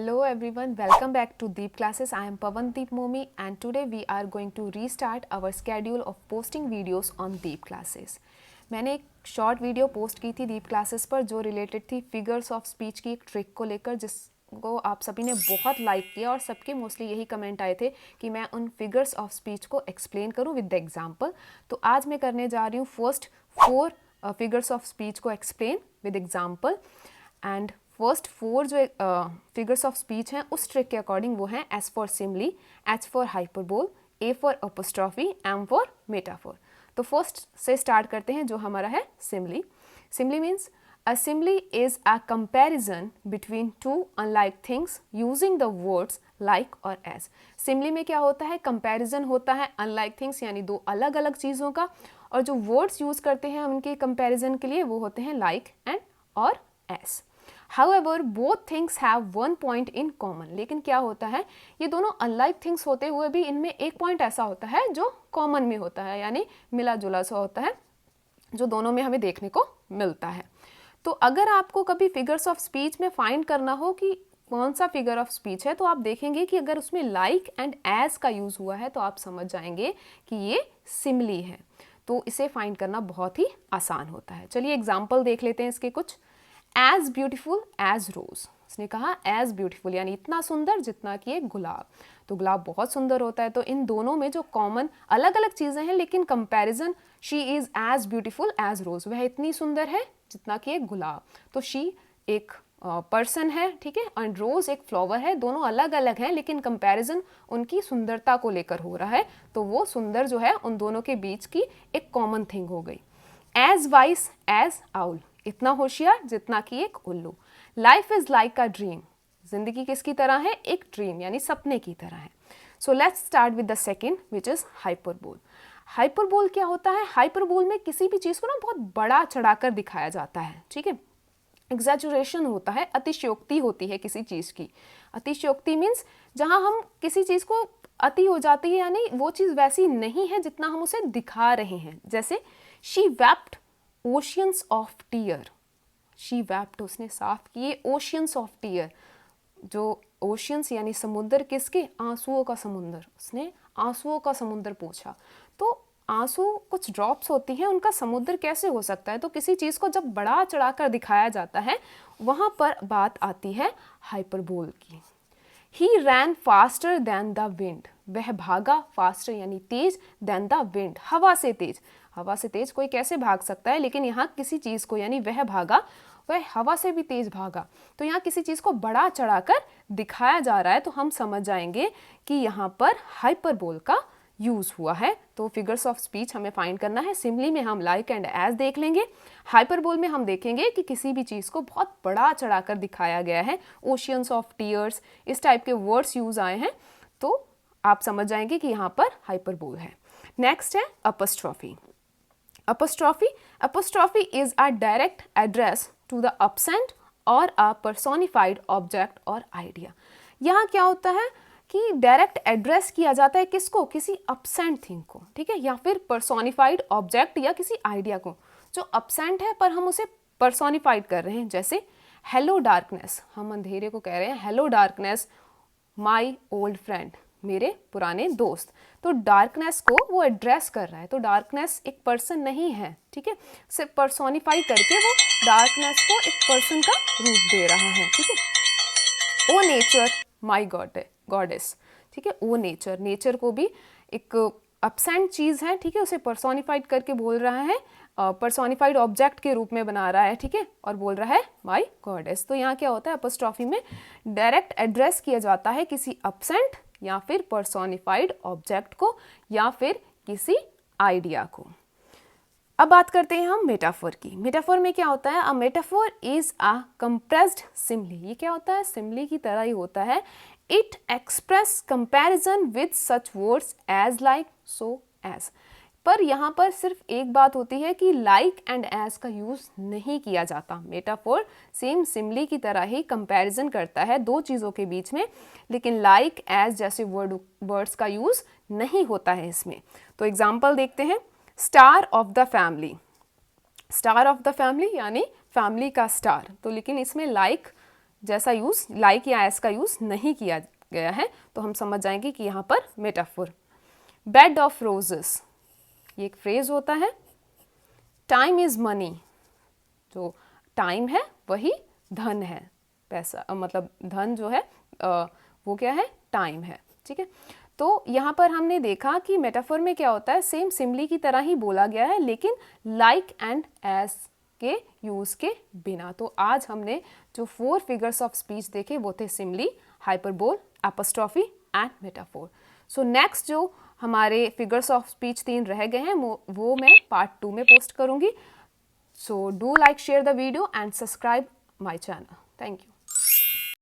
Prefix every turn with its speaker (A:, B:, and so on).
A: Hello everyone, welcome back to Deep Classes. I am Pavandeep Momi and today we are going to restart our schedule of posting videos on Deep Classes. मैंने एक short video post की थी deep classes पर जो related थी figures of speech की एक trick को लेकर, जिसको आप सभी ने बहुत लाइक किया और सबके मोस्टली यही कमेंट आए थे कि मैं उन फिगर्स ऑफ स्पीच को एक्सप्लेन करूं विद द एग्जांपल। तो आज मैं करने जा रही हूँ फर्स्ट 4 फिगर्स ऑफ स्पीच को explain with example. And first 4 जो फिगर्स ऑफ स्पीच हैं उस ट्रिक के अकॉर्डिंग वो हैं S for simile, H for hyperbole, A for apostrophe, M for metaphor. तो फर्स्ट से स्टार्ट करते हैं जो हमारा है simile. Simile means a simile is a comparison between two unlike things using the words like और एज। सिमली में क्या होता है, कंपैरिजन होता है अनलाइक थिंग्स यानी दो अलग अलग चीज़ों का, और जो वर्ड्स यूज़ करते हैं उनके कंपैरिजन के लिए वो होते हैं लाइक एंड और as. However, both things have one point in common. लेकिन क्या होता है, ये दोनों अनलाइक थिंग्स होते हुए भी इनमें एक पॉइंट ऐसा होता है जो कॉमन में होता है, यानी मिला जुला सा होता है जो दोनों में हमें देखने को मिलता है। तो अगर आपको कभी फिगर्स ऑफ स्पीच में फाइंड करना हो कि कौन सा फिगर ऑफ स्पीच है, तो आप देखेंगे कि अगर उसमें लाइक एंड एज का यूज़ हुआ है तो आप समझ जाएंगे कि ये सिमली है। तो इसे फाइंड करना बहुत ही आसान होता है। चलिए एग्जाम्पल देख लेते हैं इसके कुछ। एज ब्यूटिफुल एज रोज, उसने कहा एज ब्यूटिफुल यानी इतना सुंदर जितना कि एक गुलाब। तो गुलाब बहुत सुंदर होता है, तो इन दोनों में जो कॉमन अलग अलग चीज़ें हैं लेकिन comparison, she is as beautiful as rose, वह इतनी सुंदर है जितना कि एक गुलाब। तो शी एक पर्सन है, ठीक है, एंड रोज एक फ्लावर है। दोनों अलग अलग हैं लेकिन कंपैरिजन उनकी सुंदरता को लेकर हो रहा है, तो वो सुंदर जो है उन दोनों के बीच की एक कॉमन थिंग हो गई। एज वाइस एज आउल, इतना होशियार जितना कि एक उल्लू। Life is like a dream, जिंदगी किसकी तरह है, एक ड्रीम यानी सपने की तरह है। So let's start with the second which is hyperbole. Hyperbole क्या होता है, हाइपरबोल में किसी भी चीज़ को ना बहुत बड़ा चढ़ाकर दिखाया जाता है, ठीक है, एग्जैजुरेशन होता है, अतिशयोक्ति होती है किसी चीज़ की। अतिशयोक्ति मीन्स जहाँ हम किसी चीज़ को अति हो जाती है, यानी वो चीज़ वैसी नहीं है जितना हम उसे दिखा रहे हैं। जैसे she wept oceans of tear, she wept उसने साफ किए ओशियंस ऑफ टीयर, जो ओशियंस यानी समुद्र, किसके, आंसुओं का समुद्र, उसने आंसुओं का समुद्र पूछा। तो आंसू कुछ ड्रॉप्स होती हैं, उनका समुद्र कैसे हो सकता है। तो किसी चीज़ को जब बड़ा चढ़ाकर दिखाया जाता है वहाँ पर बात आती है हाइपरबोल की। ही रैन फास्टर दैन द विंड, वह भागा, फास्टर यानी तेज, दैन द विंड हवा से तेज। हवा से तेज कोई कैसे भाग सकता है, लेकिन यहाँ किसी चीज़ को यानी वह भागा, वह हवा से भी तेज भागा। तो यहाँ किसी चीज़ को बड़ा चढ़ाकर दिखाया जा रहा है, तो हम समझ जाएंगे कि यहाँ पर हाइपरबोल का यूज़ हुआ है। तो फिगर्स ऑफ स्पीच हमें फाइंड करना है। सिमली में हम लाइक एंड एज देख लेंगे, हाइपरबोल में हम देखेंगे कि किसी भी चीज़ को बहुत बड़ा चढ़ाकर दिखाया गया है। ओशियंस ऑफ टीयर्स, इस टाइप के वर्ड्स यूज़ आए हैं, तो आप समझ जाएंगे कि यहाँ पर हाइपरबोल है। नेक्स्ट है apostrophe. Apostrophe is a direct address to the absent or a personified object or idea. यहाँ क्या होता है कि डायरेक्ट एड्रेस किया जाता है किसको, किसी absent थिंग को, ठीक है, या फिर personified ऑब्जेक्ट या किसी आइडिया को। जो absent है पर हम उसे personified कर रहे हैं, जैसे हेलो डार्कनेस, हम अंधेरे को कह रहे हैं hello darkness my old friend, मेरे पुराने दोस्त। तो डार्कनेस को वो एड्रेस कर रहा है, तो डार्कनेस एक पर्सन नहीं है, ठीक है, सिर्फ पर्सोनिफाई करके वो डार्कनेस को एक पर्सन का रूप दे रहा है, ठीक है। ओ नेचर माई गॉडेस, ठीक है, ओ नेचर, नेचर को भी एक अब्सेंट चीज़ है, ठीक है, उसे पर्सोनिफाइड करके बोल रहा है, पर्सोनिफाइड ऑब्जेक्ट के रूप में बना रहा है, ठीक है, और बोल रहा है माई गॉडेस। तो यहाँ क्या होता है, अपॉस्ट्रॉफी में डायरेक्ट एड्रेस किया जाता है किसी अब्सेंट या फिर पर्सोनिफाइड ऑब्जेक्ट को या फिर किसी आइडिया को। अब बात करते हैं हम मेटाफोर की। मेटाफोर में क्या होता है, अ metaphor is a compressed Simli. ये क्या होता है, सिमली की तरह ही होता है। It express comparison with such words as, like, so, as. पर यहाँ पर सिर्फ एक बात होती है कि लाइक एंड एज का यूज़ नहीं किया जाता। मेटाफोर सेम सिमली की तरह ही कंपैरिजन करता है दो चीज़ों के बीच में, लेकिन लाइक एज जैसे वर्ड्स का यूज़ नहीं होता है इसमें। तो एग्जाम्पल देखते हैं। Star of the family, star of the family यानी फैमिली का स्टार, तो लेकिन इसमें लाइक जैसा यूज़ लाइक या एस का यूज़ नहीं किया गया है, तो हम समझ जाएंगे कि यहाँ पर मेटाफोर। बेड ऑफ रोजेस, ये एक फ्रेज होता है। टाइम इज़ मनी, जो टाइम है वही धन है, पैसा मतलब धन जो है वो क्या है, टाइम है, ठीक है। तो यहाँ पर हमने देखा कि मेटाफोर में क्या होता है, सेम सिमली की तरह ही बोला गया है, लेकिन लाइक एंड एज के यूज़ के बिना। तो आज हमने जो 4 फिगर्स ऑफ स्पीच देखे वो थे simile, hyperbole, apostrophe and metaphor. So next जो हमारे फिगर्स ऑफ स्पीच 3 रह गए हैं वो मैं पार्ट 2 में पोस्ट करूँगी। So do like, share the video and subscribe my channel. Thank you.